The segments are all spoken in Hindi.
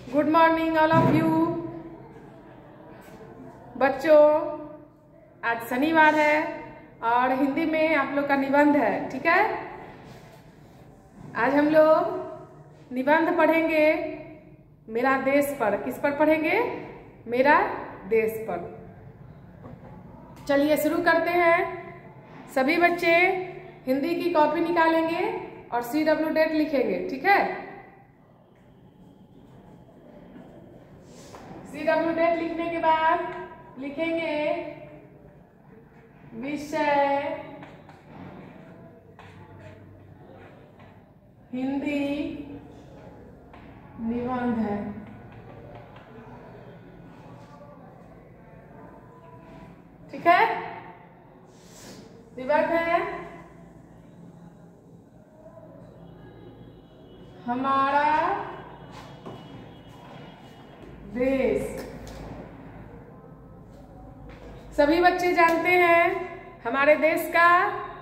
Good morning all of you. बच्चों, आज शनिवार है और हिंदी में आप लोग का निबंध है, ठीक है। आज हम लोग निबंध पढ़ेंगे मेरा देश पर। किस पर पढ़ेंगे? मेरा देश पर। चलिए शुरू करते हैं। सभी बच्चे हिंदी की कॉपी निकालेंगे और CW डेट लिखेंगे, ठीक है। CW डेट लिखने के बाद लिखेंगे विषय हिंदी निबंध है। ठीक है, निबंध है हमारा देश। सभी बच्चे जानते हैं हमारे देश का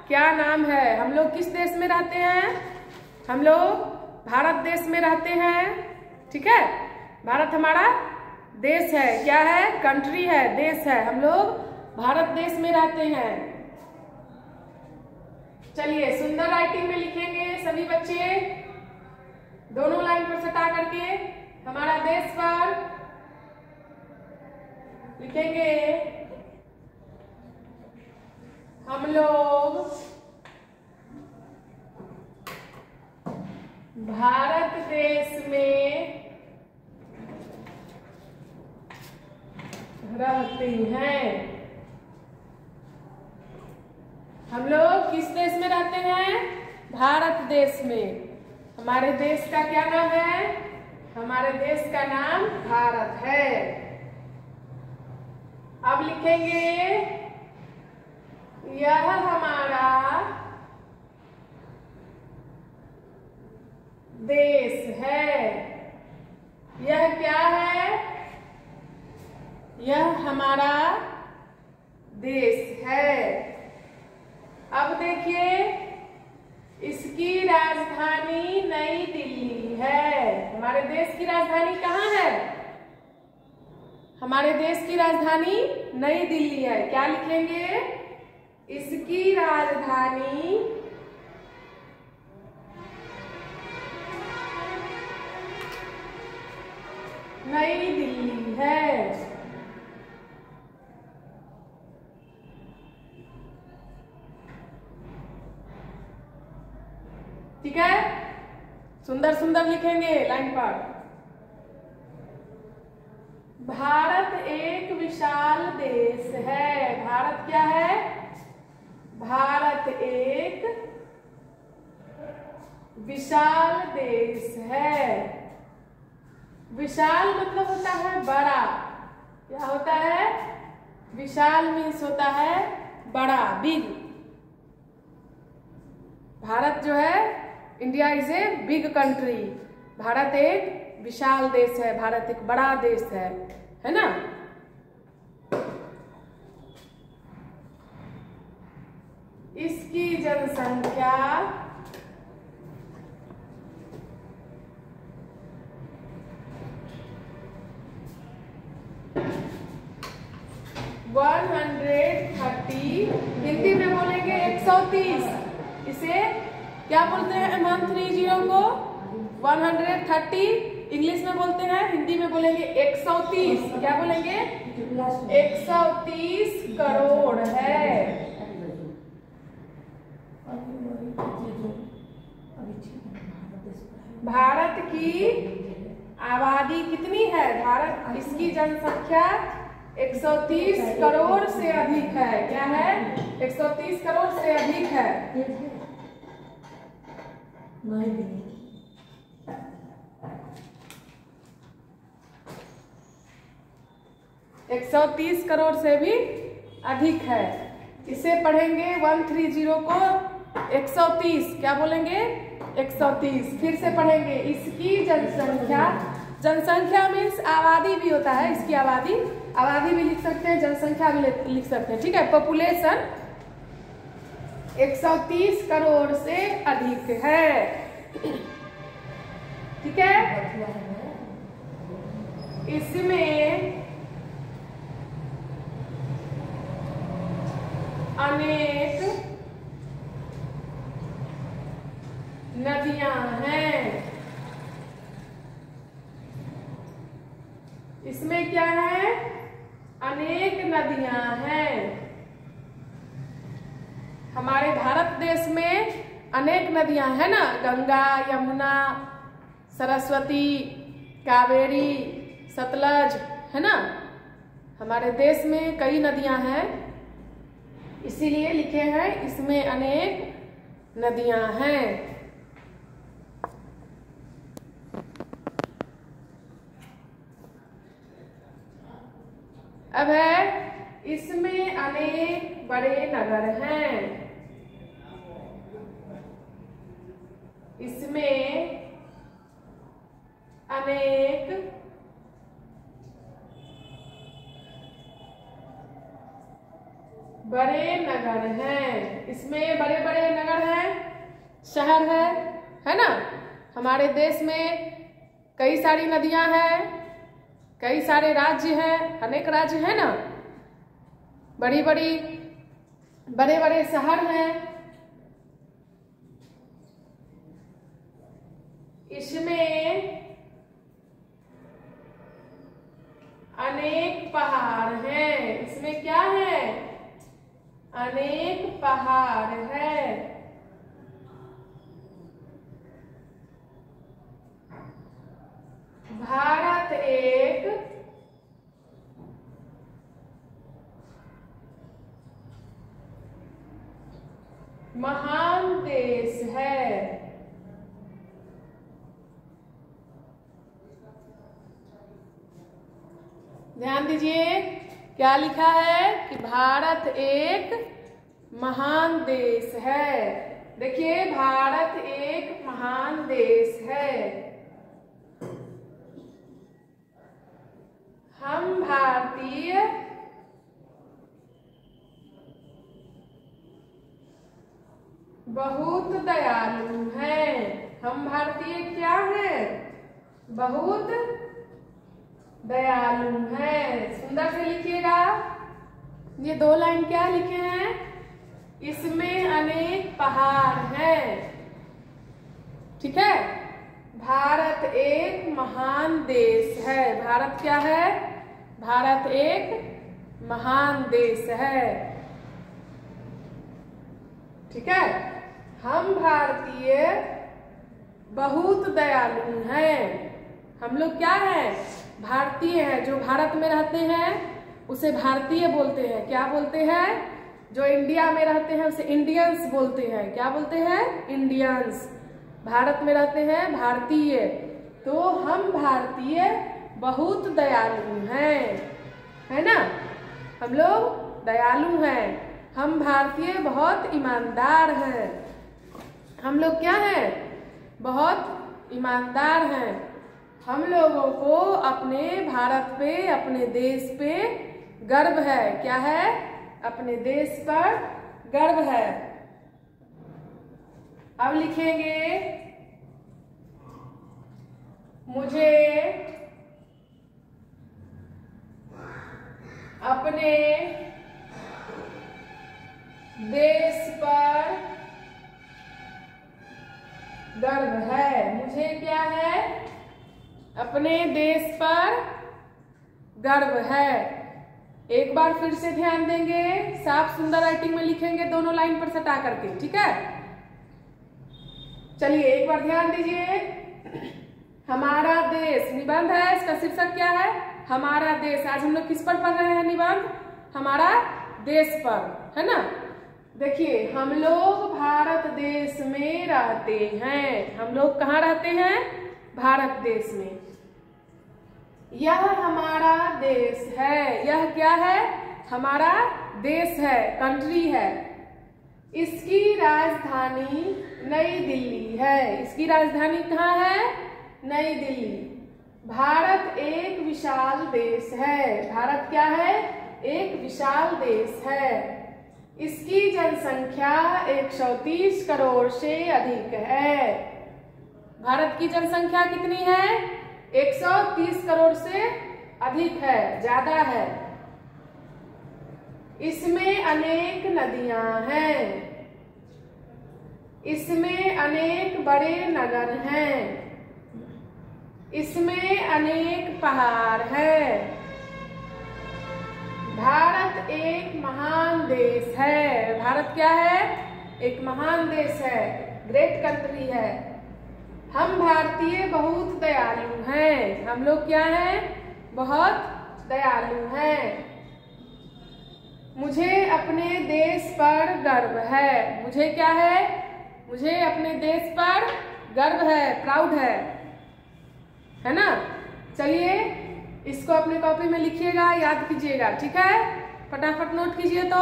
क्या नाम है। हम लोग किस देश में रहते हैं? हम लोग भारत देश में रहते हैं, ठीक है। भारत हमारा देश है। क्या है? कंट्री है, देश है। हम लोग भारत देश में रहते हैं। चलिए सुंदर राइटिंग में लिखेंगे सभी बच्चे, दोनों लाइन पर सटा करके हमारा देश पर लिखेंगे हम लोग भारत देश में रहते हैं। हम लोग किस देश में रहते हैं? भारत देश में। हमारे देश का क्या नाम है? हमारे देश का नाम भारत है। अब लिखेंगे यह हमारा देश है। यह क्या है? यह हमारा देश है। अब देखिए, इसकी राजधानी नई दिल्ली है। हमारे देश की राजधानी कहाँ है? हमारे देश की राजधानी नई दिल्ली है। क्या लिखेंगे? इसकी राजधानी नई दिल्ली है। ठीक है, सुंदर सुंदर लिखेंगे लाइन पर। भारत एक विशाल देश है। भारत क्या है? भारत एक विशाल देश है। विशाल मतलब होता है बड़ा। क्या होता है? विशाल मीन्स होता है बड़ा, बिग। भारत जो है, India is a big country. Bharat एक विशाल देश है। भारत एक बड़ा देश है ना। इसकी जनसंख्या 130, हिंदी में बोलेंगे 130। इसे क्या बोलते हैं? 130 को 130 इंग्लिश में बोलते हैं, हिंदी में बोलेंगे 130। क्या बोलेंगे? 130 करोड़ है। भारत की आबादी कितनी है? भारत, इसकी जनसंख्या 130 करोड़ से अधिक है। क्या है? 130 करोड़ से अधिक है। 130 करोड़ से भी अधिक है। इसे पढ़ेंगे 130 को 130। क्या बोलेंगे? 130। फिर से पढ़ेंगे इसकी जनसंख्या। जनसंख्या मीन्स आबादी भी होता है। इसकी आबादी, आबादी भी लिख सकते हैं, जनसंख्या भी लिख सकते हैं, ठीक है। पॉपुलेशन 130 करोड़ से अधिक है, ठीक है। इसमें अनेक नदियां हैं। इसमें क्या है? अनेक नदियां हैं। हमारे भारत देश में अनेक नदियां हैं ना, गंगा, यमुना, सरस्वती, कावेरी, सतलज, है ना। हमारे देश में कई नदियां हैं, इसीलिए लिखे हैं इसमें अनेक नदियां हैं। अब है इसमें अनेक बड़े नगर हैं। इसमें अनेक बड़े नगर हैं। इसमें बड़े बड़े नगर हैं, शहर है ना। हमारे देश में कई सारी नदियां हैं, कई सारे राज्य हैं, अनेक राज्य हैं ना, बड़ी बड़ी बड़े बड़े शहर हैं। इसमें अनेक पहाड़ हैं। इसमें क्या है? अनेक पहाड़ है। भारत एक महान देश है। ध्यान दीजिए, क्या लिखा है कि भारत एक महान देश है। देखिए, भारत एक महान देश है। हम भारतीय बहुत दयालु हैं। हम भारतीय क्या हैं? बहुत दयालु हैं। सुंदर से लिखिएगा। ये दो लाइन क्या लिखे हैं? इसमें अनेक पहाड़ हैं। ठीक है। भारत एक महान देश है। भारत क्या है? भारत एक महान देश है। ठीक है। हम भारतीय बहुत दयालु हैं। हम लोग क्या हैं? भारतीय हैं। जो भारत में रहते हैं उसे भारतीय बोलते हैं। क्या बोलते हैं? जो इंडिया में रहते हैं उसे इंडियंस बोलते हैं। क्या बोलते हैं? इंडियंस। भारत में रहते हैं भारतीय। तो हम भारतीय बहुत दयालु हैं, है ना। हम लोग दयालु हैं। हम भारतीय बहुत ईमानदार हैं। हम लोग क्या हैं? बहुत ईमानदार हैं। हम लोगों को अपने भारत पे, अपने देश पे गर्व है। क्या है? अपने देश पर गर्व है। अब लिखेंगे, मुझे अपने देश पर गर्व है। मुझे क्या है? अपने देश पर गर्व है। एक बार फिर से ध्यान देंगे, साफ सुंदर राइटिंग में लिखेंगे, दोनों लाइन पर सटा करके। ठीक है। चलिए एक बार ध्यान दीजिए। हमारा देश निबंध है। इसका शीर्षक क्या है? हमारा देश। आज हम लोग किस पर पढ़ रहे हैं निबंध? हमारा देश पर, है ना। देखिए, हम लोग भारत देश में रहते हैं। हम लोग कहाँ रहते हैं? भारत देश में। यह हमारा देश है। यह क्या है? हमारा देश है, कंट्री है। इसकी राजधानी नई दिल्ली है। इसकी राजधानी कहाँ है? नई दिल्ली। भारत एक विशाल देश है। भारत क्या है? एक विशाल देश है। इसकी जनसंख्या 130 करोड़ से अधिक है। भारत की जनसंख्या कितनी है? 130 करोड़ से अधिक है, ज्यादा है। इसमें अनेक नदियां हैं। इसमें अनेक बड़े नगर हैं। इसमें अनेक पहाड़ है। भारत एक महान देश है। भारत क्या है? एक महान देश है, ग्रेट कंट्री है। हम भारतीय बहुत दयालु हैं। हम लोग क्या हैं? बहुत दयालु हैं। मुझे अपने देश पर गर्व है। मुझे क्या है? मुझे अपने देश पर गर्व है, प्राउड है ना? चलिए इसको अपने कॉपी में लिखिएगा, याद कीजिएगा, ठीक है? फटाफट नोट कीजिए। तो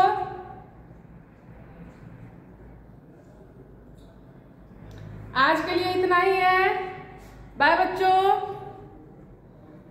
आज के लिए इतना ही है। बाय बच्चों।